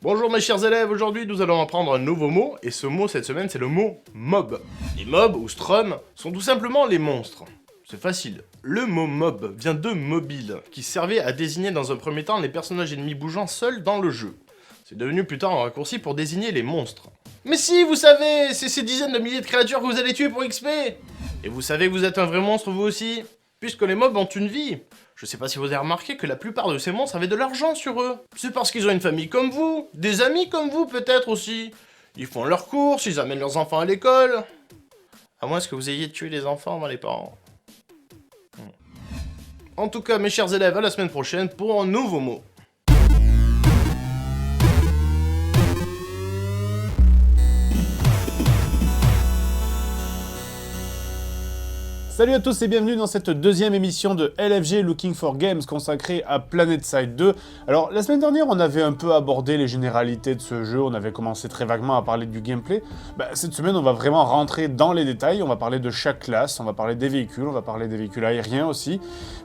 Bonjour mes chers élèves, aujourd'hui nous allons apprendre un nouveau mot, et ce mot cette semaine c'est le mot mob. Les mobs, ou strum, sont tout simplement les monstres. C'est facile. Le mot mob vient de mobile, qui servait à désigner dans un premier temps les personnages ennemis bougeant seuls dans le jeu. C'est devenu plus tard un raccourci pour désigner les monstres. Mais si, vous savez, c'est ces dizaines de milliers de créatures que vous allez tuer pour XP. Et vous savez que vous êtes un vrai monstre vous aussi, puisque les mobs ont une vie. Je sais pas si vous avez remarqué que la plupart de ces monstres avaient de l'argent sur eux. C'est parce qu'ils ont une famille comme vous, des amis comme vous peut-être aussi. Ils font leurs courses, ils amènent leurs enfants à l'école. À moins que vous ayez tué les enfants avant les parents. En tout cas, mes chers élèves, à la semaine prochaine pour un nouveau mot. Salut à tous et bienvenue dans cette deuxième émission de LFG Looking for Games consacrée à PlanetSide 2. Alors la semaine dernière on avait un peu abordé les généralités de ce jeu, on avait commencé très vaguement à parler du gameplay. Cette semaine on va vraiment rentrer dans les détails, on va parler de chaque classe, on va parler des véhicules, on va parler des véhicules aériens aussi.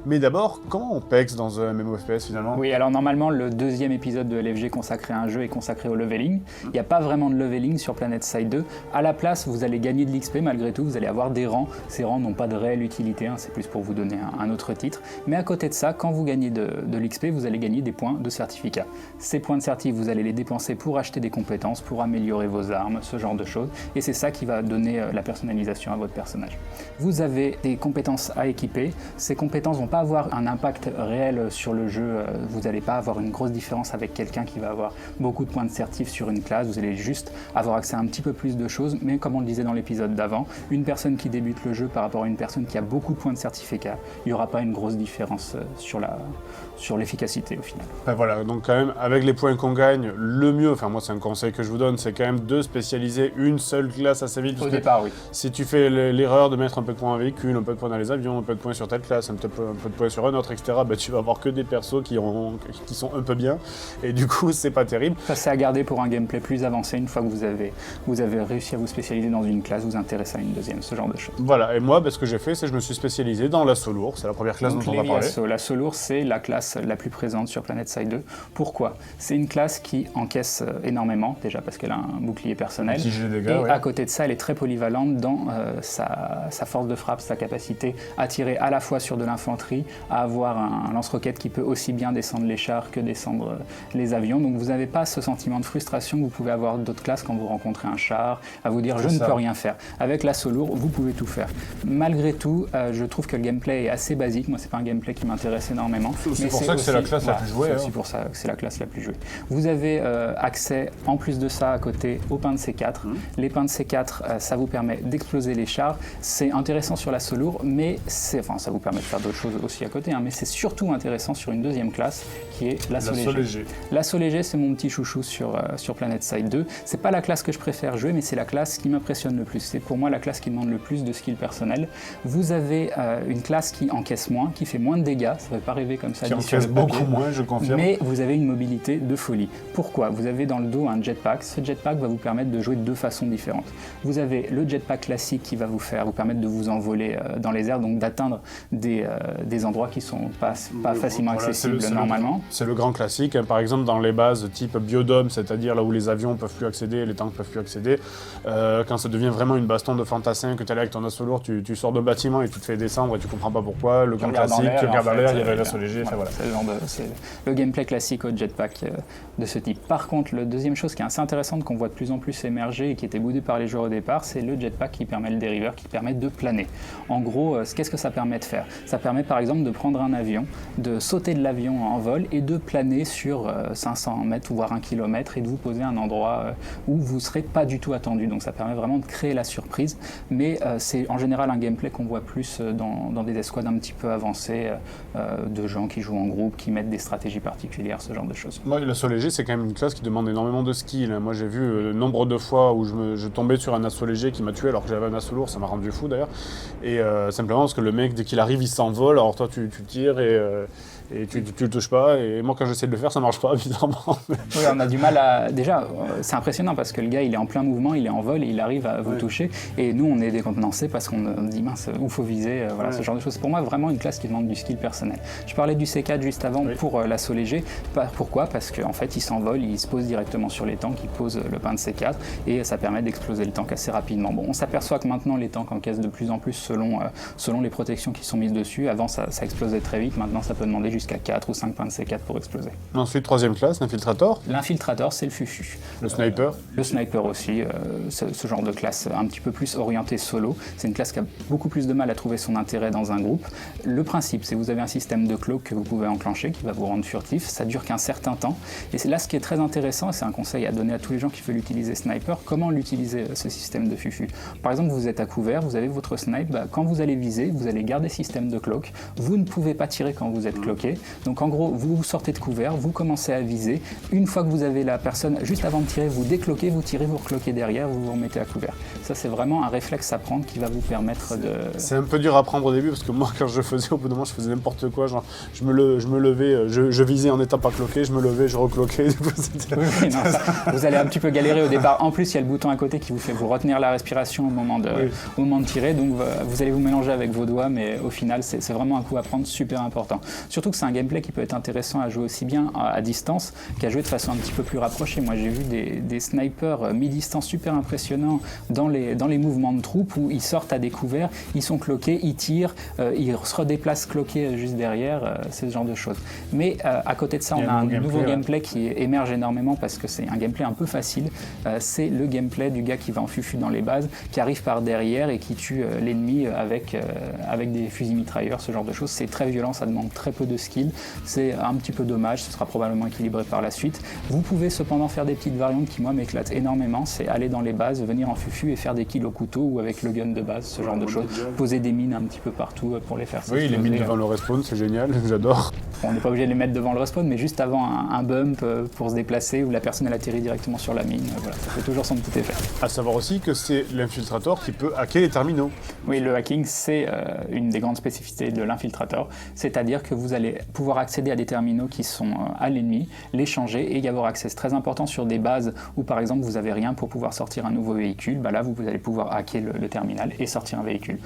Mais d'abord, comment on pex dans un MMOFPS finalement? Oui, alors normalement le deuxième épisode de LFG consacré à un jeu est consacré au leveling. Il n'y a pas vraiment de leveling sur PlanetSide 2. À la place, vous allez gagner de l'XP malgré tout, vous allez avoir des rangs. Ces rangs n'ont pas de réelle utilité, c'est plus pour vous donner un autre titre. Mais à côté de ça, quand vous gagnez de l'XP, vous allez gagner des points de certificat. Ces points de certif, vous allez les dépenser pour acheter des compétences, pour améliorer vos armes, ce genre de choses. Et c'est ça qui va donner la personnalisation à votre personnage. Vous avez des compétences à équiper. Ces compétences vont pas avoir un impact réel sur le jeu. Vous n'allez pas avoir une grosse différence avec quelqu'un qui va avoir beaucoup de points de certif sur une classe. Vous allez juste avoir accès à un petit peu plus de choses. Mais comme on le disait dans l'épisode d'avant, une personne qui débute le jeu par rapport à une personne qui a beaucoup de points de certificat, il n'y aura pas une grosse différence sur l'efficacité au final. Voilà, donc quand même, avec les points qu'on gagne, le mieux, enfin moi c'est un conseil que je vous donne, c'est quand même de spécialiser une seule classe assez vite. Au départ, oui. Si tu fais l'erreur de mettre un peu de points en véhicule, un peu de points dans les avions, un peu de points sur telle classe, un peu de points sur un autre, etc., tu vas avoir que des persos qui sont un peu bien, et du coup c'est pas terrible. Ça c'est à garder pour un gameplay plus avancé, une fois que vous avez réussi à vous spécialiser dans une classe, vous intéresser à une deuxième, ce genre de choses. Voilà, et moi ce que j'ai fait, c'est que je me suis spécialisé dans l'assaut lourd, c'est la première classe dont on va parler. L'assaut lourd, c'est la classe la plus présente sur PlanetSide 2. Pourquoi? C'est une classe qui encaisse énormément, déjà parce qu'elle a un bouclier personnel, et à côté de ça, elle est très polyvalente dans sa force de frappe, sa capacité à tirer à la fois sur de l'infanterie, à avoir un lance-roquette qui peut aussi bien descendre les chars que descendre les avions. Donc vous n'avez pas ce sentiment de frustration que vous pouvez avoir d'autres classes quand vous rencontrez un char, à vous dire je ne peux rien faire. Avec l'assaut lourd, vous pouvez tout faire. Malgré tout, je trouve que le gameplay est assez basique. Moi, c'est pas un gameplay qui m'intéresse énormément. C'est pour ça que c'est la classe la plus jouée. C'est aussi pour ça que c'est la classe la plus jouée. Vous avez accès, en plus de ça, à côté, aux pains de C4. Les pains de C4, ça vous permet d'exploser les chars. C'est intéressant sur l'assaut lourd, mais ça vous permet de faire d'autres choses aussi à côté. Mais c'est surtout intéressant sur une deuxième classe, qui est l'assaut léger. L'assaut léger, c'est mon petit chouchou sur PlanetSide 2. C'est pas la classe que je préfère jouer, mais c'est la classe qui m'impressionne le plus. C'est pour moi la classe qui demande le plus de skill personnel. Vous avez une classe qui encaisse moins, qui fait moins de dégâts, ça ne fait pas rêver comme ça. Qui encaisse beaucoup moins, je confirme. Mais vous avez une mobilité de folie. Pourquoi? Vous avez dans le dos un jetpack. Ce jetpack va vous permettre de jouer de deux façons différentes. Vous avez le jetpack classique qui va vous permettre de vous envoler dans les airs, donc d'atteindre des endroits qui ne sont pas facilement accessibles normalement. C'est le grand classique, par exemple dans les bases type biodôme, c'est-à-dire là où les avions ne peuvent plus accéder, les tanks ne peuvent plus accéder. Quand ça devient vraiment une baston de fantassin, que tu es là avec ton assaut lourd, tu sors d'un bâtiment et tu te fais descendre et tu comprends pas pourquoi. Le grand classique, tu regardes dans l'air, il y avait l'assaut léger. Voilà. C'est le gameplay classique au jetpack de ce type. Par contre, la deuxième chose qui est assez intéressante qu'on voit de plus en plus émerger et qui était boudée par les joueurs au départ, c'est le jetpack qui permet le dériveur, qui permet de planer. En gros, qu'est-ce que ça permet de faire? Ça permet par exemple de prendre un avion, de sauter de l'avion en vol et de planer sur 500 mètres voire 1 km et de vous poser à un endroit où vous ne serez pas du tout attendu. Donc ça permet vraiment de créer la surprise, mais c'est en général un gameplay qu'on voit plus dans des escouades un petit peu avancées, de gens qui jouent en groupe, qui mettent des stratégies particulières, ce genre de choses. Moi, l'assaut léger, c'est quand même une classe qui demande énormément de skill. Moi, j'ai vu le nombre de fois où je tombais sur un assaut léger qui m'a tué alors que j'avais un assaut lourd, ça m'a rendu fou d'ailleurs. Et simplement parce que le mec, dès qu'il arrive, il s'envole, alors toi tu tires et tu le touches pas. Et moi, quand j'essaie de le faire, ça marche pas, bizarrement. Oui, on a du mal à... Déjà, c'est impressionnant parce que le gars, il est en plein mouvement, il est en vol et il arrive à vous toucher. Et nous, on est décontenancés parce qu'on dit, mince, où faut viser, voilà, ce genre de choses. C'est pour moi vraiment une classe qui demande du skill personnel. Je parlais du C4 juste avant pour l'assaut léger. Pourquoi ? Parce qu'en fait, il s'envole, il se pose directement sur les tanks, il pose le pain de C4 et ça permet d'exploser le tank assez rapidement. Bon, on s'aperçoit que maintenant, les tanks encaissent de plus en plus selon les protections qui sont mises dessus. Avant, ça explosait très vite. Maintenant, ça peut demander jusqu'à 4 ou 5 pains de C4 pour exploser. Ensuite, troisième classe, l'infiltrator. L'infiltrator, c'est le fufu. Le sniper. Le sniper aussi, ce genre de classe un petit peu plus orientée solo. C'est une classe qui a beaucoup plus de mal à trouver son intérêt dans un groupe. Le principe, c'est que vous avez un système de cloak que vous pouvez enclencher qui va vous rendre furtif. Ça dure qu'un certain temps. Et c'est là ce qui est très intéressant, et c'est un conseil à donner à tous les gens qui veulent utiliser sniper, comment l'utiliser ce système de fufu. Par exemple, vous êtes à couvert, vous avez votre snipe, quand vous allez viser, vous allez garder système de cloak. Vous ne pouvez pas tirer quand vous êtes cloqué. Donc en gros, vous sortez de couvert, vous commencez à viser. Une fois que vous avez la personne, juste avant de tirer, vous décloquez, vous tirez, vous recloquez derrière, vous vous remettez à couvert. Ça, c'est vraiment un réflexe à prendre qui va vous permettre de... C'est un peu dur à apprendre au début parce que moi, quand je faisais, au bout d'un moment, je faisais n'importe quoi. Genre, je me levais, je visais en étant pas cloqué, je me levais, je recloquais. Oui, non, ça, vous allez un petit peu galérer au départ. En plus, il y a le bouton à côté qui vous fait vous retenir la respiration au moment de tirer. Donc, vous allez vous mélanger avec vos doigts, mais au final, c'est vraiment un coup à prendre super important. Surtout que c'est un gameplay qui peut être intéressant à jouer aussi bien à distance qu'à jouer de façon un petit peu plus rapprochée. Moi, j'ai vu des snipers mi-distance super impressionnants dans les mouvements de troupes où ils sortent à découvert, ils sont cloqués, ils tirent, ils se redéplacent cloqués juste derrière, c'est ce genre de choses. Mais à côté de ça, on a un nouveau gameplay qui émerge énormément parce que c'est un gameplay un peu facile. C'est le gameplay du gars qui va en fufu dans les bases, qui arrive par derrière et qui tue l'ennemi avec des fusils mitrailleurs, ce genre de choses. C'est très violent, ça demande très peu de skill. C'est un petit peu dommage, ce sera probablement équilibré par la suite. Vous pouvez cependant faire des petites variantes qui, moi, m'éclatent énormément. C'est aller dans les bases, venir en fufu et faire des kills au couteau ou avec le gun de base, ce genre de choses. Poser des mines un petit peu partout pour les faire s'exploser. Oui, les mines devant le respawn, c'est génial, j'adore. On n'est pas obligé de les mettre devant le respawn, mais juste avant un bump pour se déplacer où la personne elle atterrit directement sur la mine. Voilà, ça fait toujours son petit effet. À savoir aussi que c'est l'infiltrator qui peut hacker les terminaux. Oui, le hacking, c'est une des grandes spécificités de l'infiltrator, c'est-à-dire que vous allez pouvoir accéder à des terminaux qui sont à l'ennemi, les changer et y avoir accès. C'est très important sur des bases où, par exemple, vous n'avez rien pour pouvoir sortir un nouveau véhicule. Là, vous allez pouvoir hacker le terminal et sortir un véhicule.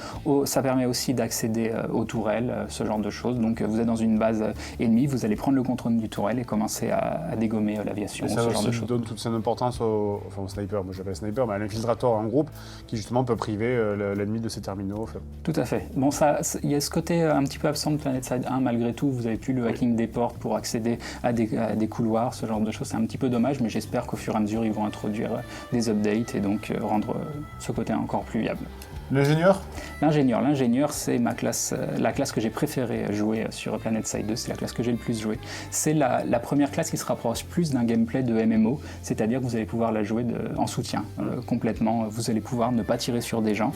Ça permet aussi d'accéder aux tourelles, ce genre de choses. Donc, vous êtes dans une base ennemie, vous allez prendre le contrôle du tourelle et commencer à dégommer l'aviation, ce genre de choses. Ça donne toute son importance au sniper, moi j'appelle sniper, mais à l'infiltrator en groupe qui justement peut priver l'ennemi de ses terminaux. Tout à fait. Bon, il y a ce côté un petit peu absent de PlanetSide 1 malgré tout. Vous n'avez plus le hacking des portes pour accéder à des couloirs, ce genre de choses. C'est un petit peu dommage, mais j'espère qu'au fur et à mesure, ils vont introduire des updates et donc rendre ce côté encore plus viable. L'ingénieur ? L'ingénieur, c'est la classe que j'ai préféré jouer sur PlanetSide 2, c'est la classe que j'ai le plus joué. C'est la première classe qui se rapproche plus d'un gameplay de MMO, c'est-à-dire que vous allez pouvoir la jouer en soutien complètement. Vous allez pouvoir ne pas tirer sur des gens,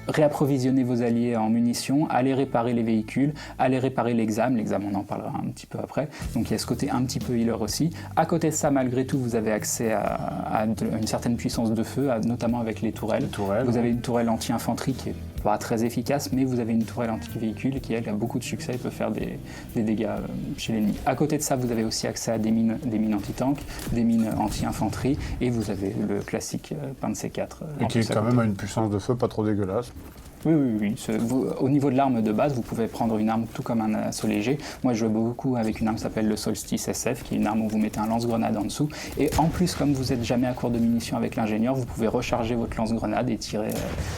réapprovisionner vos alliés en munitions, aller réparer les véhicules, aller réparer l'exam, on en parlera un petit peu après, donc il y a ce côté un petit peu healer aussi. À côté de ça, malgré tout, vous avez accès à une certaine puissance de feu, notamment avec les tourelles. Vous avez une tourelle anti-infanterie qui est pas très efficace, mais vous avez une tourelle anti-véhicule qui, elle, a beaucoup de succès et peut faire des dégâts chez l'ennemi. À côté de ça, vous avez aussi accès à des mines anti-tank, des mines anti-infanterie, et vous avez le classique pain de C4. Et qui est quand même à une puissance de feu pas trop dégueulasse. Oui. Au niveau de l'arme de base, vous pouvez prendre une arme tout comme un assaut léger. Moi, je joue beaucoup avec une arme qui s'appelle le Solstice SF, qui est une arme où vous mettez un lance-grenade en dessous. Et en plus, comme vous n'êtes jamais à court de munitions avec l'ingénieur, vous pouvez recharger votre lance-grenade et tirer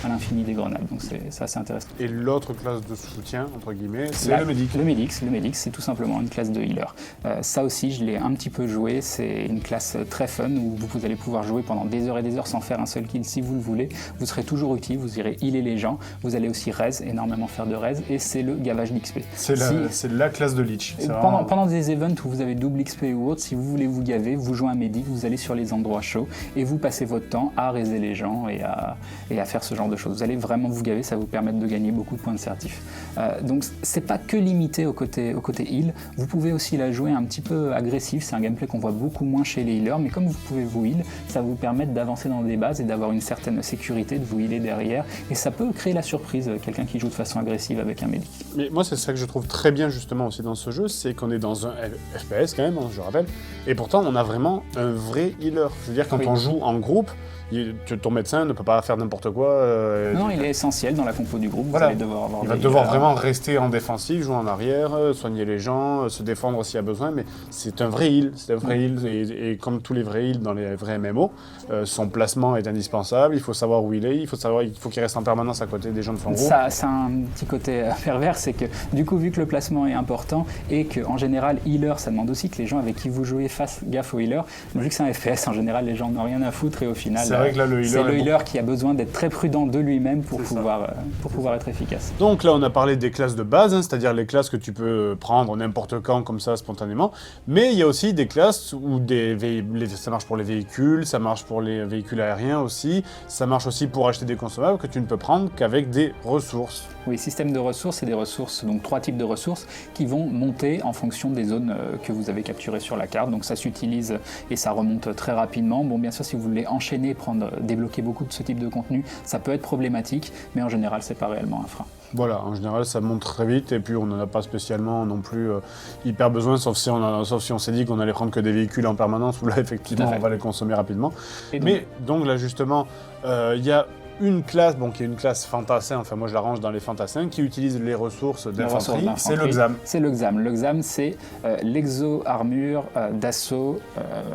à l'infini des grenades. Donc c'est assez intéressant. Et l'autre classe de soutien, entre guillemets, c'est le Medic. Le Medic, c'est tout simplement une classe de healer. Ça aussi, je l'ai un petit peu joué. C'est une classe très fun où vous allez pouvoir jouer pendant des heures et des heures sans faire un seul kill si vous le voulez. Vous serez toujours utile, vous irez healer les gens. Vous allez aussi raise, énormément faire de raise, et c'est le gavage d'XP. C'est la classe de Lich. Pendant des events où vous avez double XP ou autre, si vous voulez vous gaver, vous jouez un médic, vous allez sur les endroits chauds, et vous passez votre temps à raiser les gens et à faire ce genre de choses. Vous allez vraiment vous gaver, ça va vous permettre de gagner beaucoup de points de certif. Donc c'est pas que limité au côté heal, vous pouvez aussi la jouer un petit peu agressif, c'est un gameplay qu'on voit beaucoup moins chez les healers, mais comme vous pouvez vous heal, ça va vous permettre d'avancer dans des bases et d'avoir une certaine sécurité, de vous healer derrière, et ça peut créer la surprise, quelqu'un qui joue de façon agressive avec un médic. Mais moi, c'est ça que je trouve très bien justement aussi dans ce jeu, c'est qu'on est dans un FPS quand même, hein, je rappelle, et pourtant on a vraiment un vrai healer. Je veux dire, quand on joue en groupe, ton médecin ne peut pas faire n'importe quoi. Non, il est essentiel dans la compo du groupe. Voilà. Vous allez devoir avoir il va devoir vraiment rester en défensif, jouer en arrière, soigner les gens, se défendre s'il y a besoin, mais c'est un vrai heal. C'est un vrai heal, et comme tous les vrais heals dans les vrais MMO, son placement est indispensable, il faut savoir où il est, il faut qu'il reste en permanence à côté des gens de son groupe. Ça a un petit côté pervers, c'est que du coup, vu que le placement est important et qu'en général, healer, ça demande aussi que les gens avec qui vous jouez fassent gaffe au healer. Donc, vu que c'est un FPS, en général, les gens n'ont rien à foutre et au final, c'est vrai que là, c'est le healer qui a besoin d'être très prudent de lui-même pour pouvoir être efficace. Donc là, on a parlé des classes de base, hein, c'est-à-dire les classes que tu peux prendre n'importe quand, comme ça, spontanément. Mais il y a aussi des classes où ça marche pour les véhicules, ça marche pour les véhicules aériens aussi, ça marche aussi pour acheter des consommables que tu ne peux prendre qu'avec des ressources. Oui, système de ressources, c'est des ressources, donc 3 types de ressources qui vont monter en fonction des zones que vous avez capturées sur la carte. Donc ça s'utilise et ça remonte très rapidement. Bon, bien sûr, si vous voulez enchaîner, débloquer beaucoup de ce type de contenu, ça peut être problématique, mais en général, c'est pas réellement un frein. Voilà, en général, ça monte très vite et puis on n'en a pas spécialement non plus hyper besoin, sauf si on s'est dit qu'on allait prendre que des véhicules en permanence, où là, effectivement, on va les consommer rapidement. Mais donc là, justement, il y a une classe, qui est une classe fantassin, enfin moi je la range dans les fantassins, qui utilise les ressources d'infanterie, c'est le XAM. C'est le XAM. Le XAM, c'est l'exo-armure d'assaut,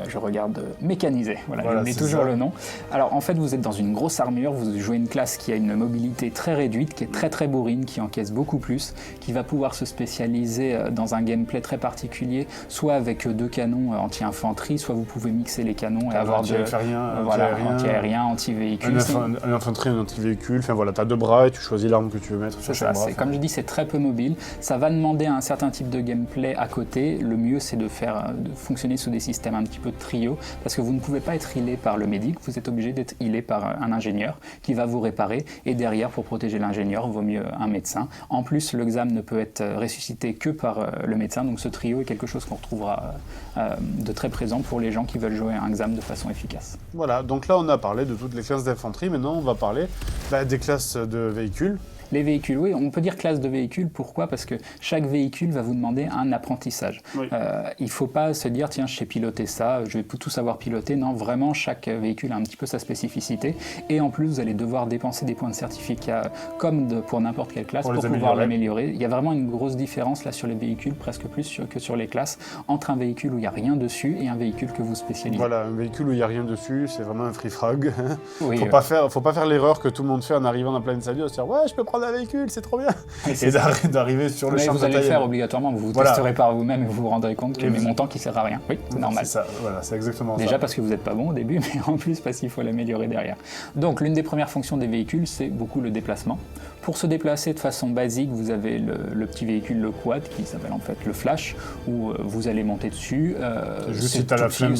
je regarde, mécanisé. Voilà, je mets toujours le nom. Alors en fait, vous êtes dans une grosse armure, vous jouez une classe qui a une mobilité très réduite, qui est très très bourrine, qui encaisse beaucoup plus, qui va pouvoir se spécialiser dans un gameplay très particulier, soit avec 2 canons anti-infanterie, soit vous pouvez mixer les canons et avoir anti-aérien, anti-véhicule. Un anti-véhicule, enfin voilà, t'as 2 bras et tu choisis l'arme que tu veux mettre sur chaque bras. Comme je dis, c'est très peu mobile. Ça va demander un certain type de gameplay à côté. Le mieux, c'est de fonctionner sous des systèmes un petit peu de trio, parce que vous ne pouvez pas être healé par le médic, vous êtes obligé d'être healé par un ingénieur qui va vous réparer, et derrière, pour protéger l'ingénieur, vaut mieux un médecin. En plus, le XAM ne peut être ressuscité que par le médecin, donc ce trio est quelque chose qu'on retrouvera de très présent pour les gens qui veulent jouer un XAM de façon efficace. Voilà, donc là on a parlé de toutes les classes d'infanterie, maintenant on va parler des classes de véhicules. Les véhicules, oui, on peut dire classe de véhicules. Pourquoi ? Parce que chaque véhicule va vous demander un apprentissage. Oui. Il ne faut pas se dire, tiens, je sais piloter ça, je vais tout savoir piloter. Non, vraiment, chaque véhicule a un petit peu sa spécificité. Et en plus, vous allez devoir dépenser des points de certificat, comme pour n'importe quelle classe, pour pouvoir l'améliorer. Il y a vraiment une grosse différence là sur les véhicules, presque plus que sur les classes, entre un véhicule où il n'y a rien dessus et un véhicule que vous spécialisez. Voilà, un véhicule où il n'y a rien dessus, c'est vraiment un free frag. Oui, faut pas faire l'erreur que tout le monde fait en arrivant dans Planet Side 2, de se dire, ouais, je peux prendre un véhicule, c'est trop bien. Et d'arriver sur le champ de bataille. Vous allez le faire obligatoirement, vous testerez par vous-même et vous vous rendrez compte que mes montants qui ne servent à rien. Oui, c'est normal. C'est ça, voilà, c'est exactement ça. Déjà parce que vous n'êtes pas bon au début, mais en plus parce qu'il faut l'améliorer derrière. Donc l'une des premières fonctions des véhicules, c'est beaucoup le déplacement. Pour se déplacer de façon basique, vous avez le petit véhicule, le quad, qui s'appelle en fait le flash, où vous allez monter dessus. Juste si tu as la flemme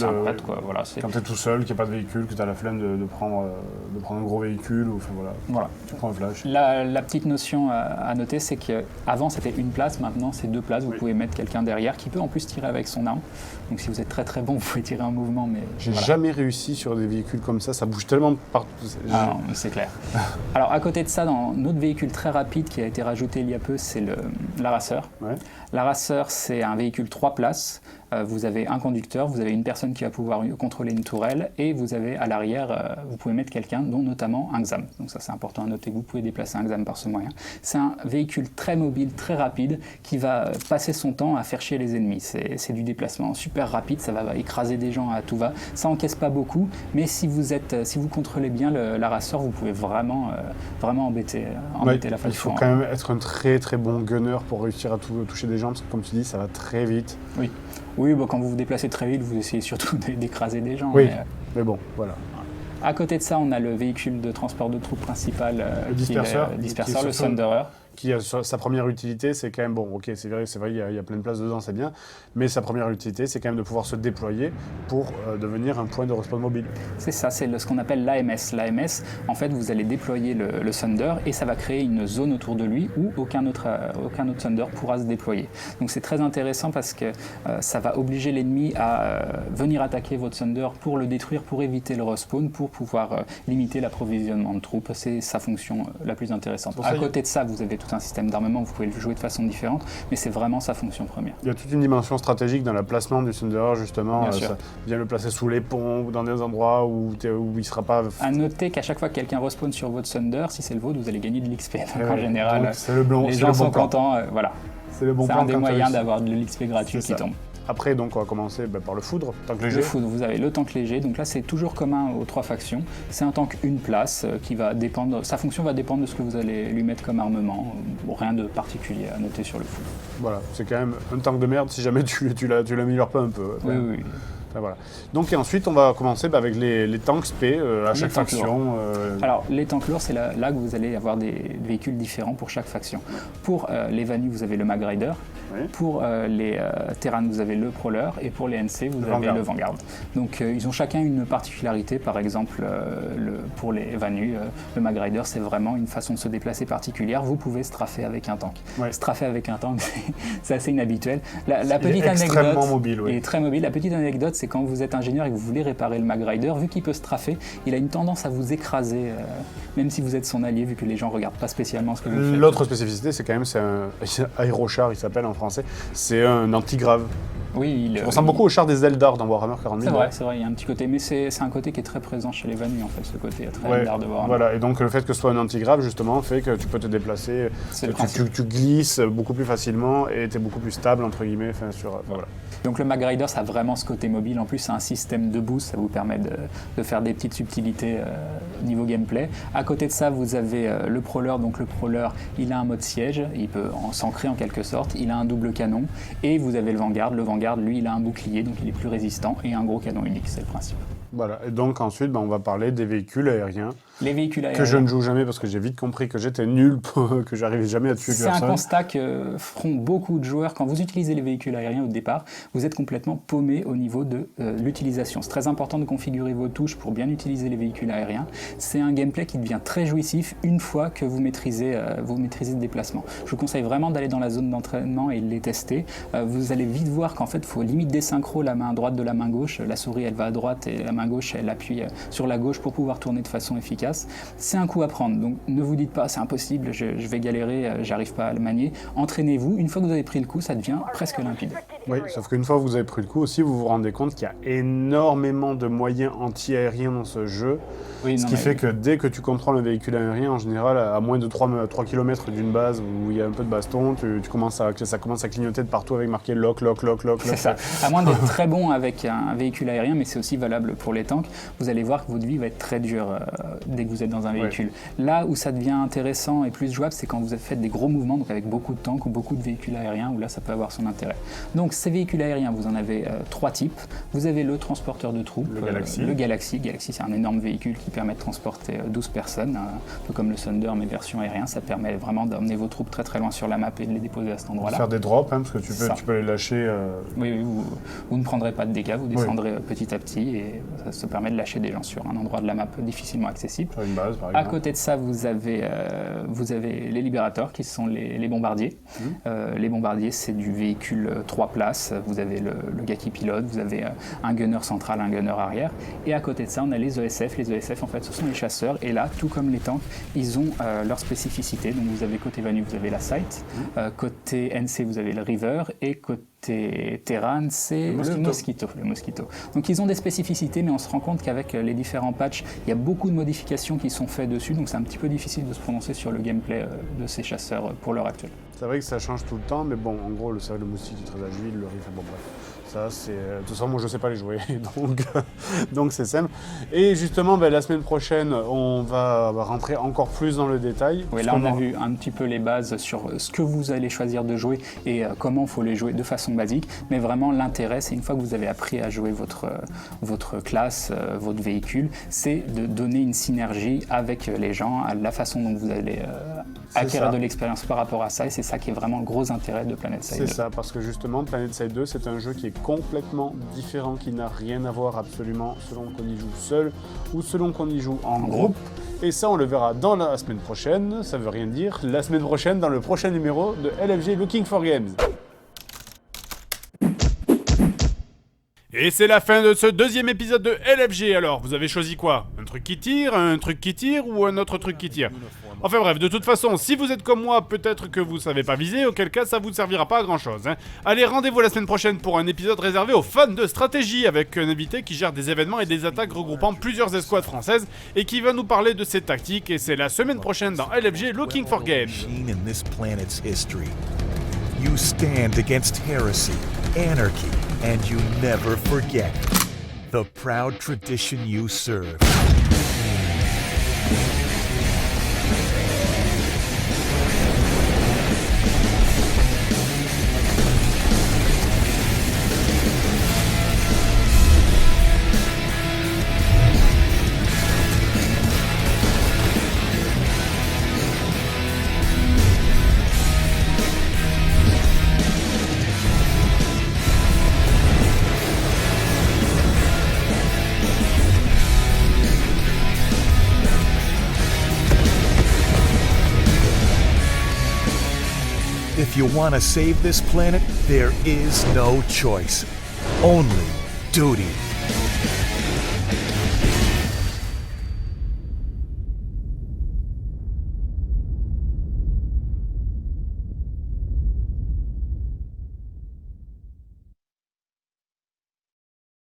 voilà, quand tu es tout seul, qu'il n'y a pas de véhicule, que tu as la flemme de prendre un gros véhicule, voilà. Tu prends un flash. La petite notion à noter, c'est qu'avant c'était une place, maintenant c'est 2 places. Vous pouvez mettre quelqu'un derrière qui peut en plus tirer avec son arme. Donc si vous êtes très très bon, vous pouvez tirer en mouvement. Mais j'ai jamais réussi sur des véhicules comme ça bouge tellement partout. Ah non, c'est clair. Alors à côté de ça, dans notre véhicule très rapide qui a été rajouté il y a peu, c'est l'Harasseur. Ouais. L'Harasseur, c'est un véhicule 3 places. Vous avez un conducteur, vous avez une personne qui va pouvoir contrôler une tourelle, et vous avez à l'arrière, vous pouvez mettre quelqu'un, dont notamment un XAM. Donc ça, c'est important à noter que vous pouvez déplacer un XAM par ce moyen. C'est un véhicule très mobile, très rapide, qui va passer son temps à faire chier les ennemis. C'est du déplacement super rapide, ça va écraser des gens à tout va. Ça encaisse pas beaucoup, mais si vous contrôlez bien l'Harasseur, vous pouvez vraiment embêter la face. Il faut quand même être un très très bon gunner pour réussir à toucher des gens, parce que comme tu dis, ça va très vite. Oui, quand vous vous déplacez très vite, vous essayez surtout d'écraser des gens. Oui, mais bon, voilà. À côté de ça, on a le véhicule de transport de troupes principal, le disperseur, le Thunderer. qui a sa première utilité, c'est quand même, bon, ok, c'est vrai, il y a plein de places dedans, c'est bien, mais sa première utilité, c'est quand même de pouvoir se déployer pour devenir un point de respawn mobile. C'est ça, c'est ce qu'on appelle l'AMS. L'AMS, en fait, vous allez déployer le Thunder et ça va créer une zone autour de lui où aucun autre Thunder pourra se déployer. Donc c'est très intéressant parce que ça va obliger l'ennemi à venir attaquer votre Thunder pour le détruire, pour éviter le respawn, pour pouvoir limiter l'approvisionnement de troupes. C'est sa fonction la plus intéressante. À côté de ça, vous avez tout un système d'armement, vous pouvez le jouer de façon différente, mais c'est vraiment sa fonction première. Il y a toute une dimension stratégique dans le placement du Thunder, justement. Bien le placer sous les ponts ou dans des endroits où il ne sera pas... À noter qu'à chaque fois que quelqu'un respawn sur votre Thunder, si c'est le vôtre, vous allez gagner de l'XP. Donc en général, les gens sont contents. Voilà. C'est le bon plan. C'est un des moyens d'avoir de l'XP gratuit qui tombe. Après, donc, on va commencer par le foudre, tank léger. Le foudre, vous avez le tank léger. Donc là, c'est toujours commun aux 3 factions. C'est un tank une place qui va dépendre. Sa fonction va dépendre de ce que vous allez lui mettre comme armement. Rien de particulier à noter sur le foudre. Voilà, c'est quand même un tank de merde si jamais tu l'améliores pas un peu. Oui. Enfin, voilà. Donc et ensuite, on va commencer avec les tanks SP à chaque faction. Alors, les tanks lourds, c'est là que vous allez avoir des véhicules différents pour chaque faction. Pour les Vanus, vous avez le Mag Rider. Oui. Pour les Terran, vous avez le Prowler. Et pour les NC, vous avez le Vanguard. Donc, ils ont chacun une particularité. Par exemple, pour les Vanus, le Mag Rider, c'est vraiment une façon de se déplacer particulière. Vous pouvez straffer avec un tank. Ouais. Straffer avec un tank, c'est assez inhabituel. La petite anecdote, extrêmement mobile. Il est très mobile. La petite anecdote, c'est quand vous êtes ingénieur et que vous voulez réparer le Mag Rider, vu qu'il peut straffer, il a une tendance à vous écraser, même si vous êtes son allié, vu que les gens ne regardent pas spécialement ce que vous faites. L'autre spécificité, c'est quand même, c'est un aérochar, il s'appelle en français, c'est un antigrave. Oui, il ressemble beaucoup au char des Eldar dans Warhammer 40 000. C'est vrai, il y a un petit côté, mais c'est un côté qui est très présent chez les Vanus, en fait, ce côté très Eldar de Warhammer. Voilà, et donc le fait que ce soit un antigrave, justement, fait que tu peux te déplacer, tu glisses beaucoup plus facilement et tu es beaucoup plus stable, entre guillemets, voilà. Donc le Mag Rider, ça a vraiment ce côté mobile. En plus, c'est un système de boost, ça vous permet de faire des petites subtilités niveau gameplay. À côté de ça, vous avez le Prowler. Donc le Prowler, il a un mode siège, il peut s'ancrer en quelque sorte. Il a un double canon. Et vous avez le Vanguard. Le Vanguard, lui, il a un bouclier, donc il est plus résistant. Et un gros canon unique, c'est le principe. Voilà, et donc ensuite, on va parler des véhicules aériens. Les véhicules aériens. Que je ne joue jamais parce que j'ai vite compris que j'étais nul, que j'arrivais jamais à tuer personne. C'est un constat que feront beaucoup de joueurs. Quand vous utilisez les véhicules aériens au départ, vous êtes complètement paumé au niveau de l'utilisation. C'est très important de configurer vos touches pour bien utiliser les véhicules aériens. C'est un gameplay qui devient très jouissif une fois que vous maîtrisez le déplacement. Je vous conseille vraiment d'aller dans la zone d'entraînement et de les tester. Vous allez vite voir qu'en fait, il faut limite désynchro la main droite de la main gauche. La souris, elle va à droite et la main gauche, elle appuie sur la gauche pour pouvoir tourner de façon efficace. C'est un coup à prendre, donc ne vous dites pas c'est impossible, je vais galérer, j'arrive pas à le manier. Entraînez-vous, une fois que vous avez pris le coup, ça devient presque limpide. Oui, sauf qu'une fois que vous avez pris le coup aussi, vous vous rendez compte qu'il y a énormément de moyens anti-aériens dans ce jeu. Oui, ce qui fait que dès que tu contrôles un véhicule aérien, en général, à moins de 3 km d'une base où il y a un peu de baston, ça commence à clignoter de partout avec marqué lock. C'est ça. À moins d'être très bon avec un véhicule aérien, mais c'est aussi valable pour les tanks, vous allez voir que votre vie va être très dure dès que vous êtes dans un véhicule. Oui. Là où ça devient intéressant et plus jouable, c'est quand vous faites des gros mouvements, donc avec beaucoup de tanks ou beaucoup de véhicules aériens, où là ça peut avoir son intérêt. Donc ces véhicules aériens, vous en avez 3 types. Vous avez le transporteur de troupes, le Galaxy. Galaxy, c'est un énorme véhicule qui permet de transporter 12 personnes, un peu comme le Thunder, mais version aérien. Ça permet vraiment d'emmener vos troupes très très loin sur la map et de les déposer à cet endroit-là. Faire des drops, parce que tu peux les lâcher. Oui, vous ne prendrez pas de dégâts, vous descendrez petit à petit et ça permet de lâcher des gens sur un endroit de la map difficilement accessible. Sur une base, par exemple. À côté de ça, vous avez les libérateurs qui sont les bombardiers. Les bombardiers, c'est du véhicule 3 places. Vous avez le gars qui pilote, vous avez un gunner central, un gunner arrière. Et à côté de ça, on a les ESF. Les ESF, en fait, ce sont les chasseurs. Et là, tout comme les tanks, ils ont leur spécificité. Donc vous avez côté Vanu, vous avez la Sight. Côté NC, vous avez le River. Et côté Terran, c'est le Mosquito. Donc ils ont des spécificités, mais on se rend compte qu'avec les différents patchs, il y a beaucoup de modifications qui sont faites dessus. Donc c'est un petit peu difficile de se prononcer sur le gameplay de ces chasseurs pour l'heure actuelle. C'est vrai que ça change tout le temps, mais bon, en gros, le Mosquito est très agile, le River, bon bref. Ça, c'est... De toute façon, moi, je sais pas les jouer, donc c'est simple. Et justement, la semaine prochaine, on va rentrer encore plus dans le détail. Oui, là, on a vu un petit peu les bases sur ce que vous allez choisir de jouer et comment il faut les jouer de façon basique. Mais vraiment, l'intérêt, c'est une fois que vous avez appris à jouer votre classe, votre véhicule, c'est de donner une synergie avec les gens, à la façon dont vous allez acquérir de l'expérience par rapport à ça. Et c'est ça qui est vraiment le gros intérêt de PlanetSide 2. C'est ça, parce que justement, PlanetSide 2, c'est un jeu qui est complètement différent, qui n'a rien à voir absolument selon qu'on y joue seul ou selon qu'on y joue en groupe. Et ça, on le verra dans la semaine prochaine, ça veut rien dire, la semaine prochaine, dans le prochain numéro de LFG Looking for Games. Et c'est la fin de ce deuxième épisode de LFG. Alors, vous avez choisi quoi? Un truc qui tire ou un autre truc qui tire? Enfin bref, de toute façon, si vous êtes comme moi, peut-être que vous savez pas viser, auquel cas ça vous servira pas à grand chose. Allez, rendez-vous la semaine prochaine pour un épisode réservé aux fans de stratégie, avec un invité qui gère des événements et des attaques regroupant plusieurs escouades françaises et qui va nous parler de ses tactiques. Et c'est la semaine prochaine dans LFG Looking for Games. You stand against heresy, anarchy, and you never forget the proud tradition you serve. If you want to save this planet, there is no choice. Only duty.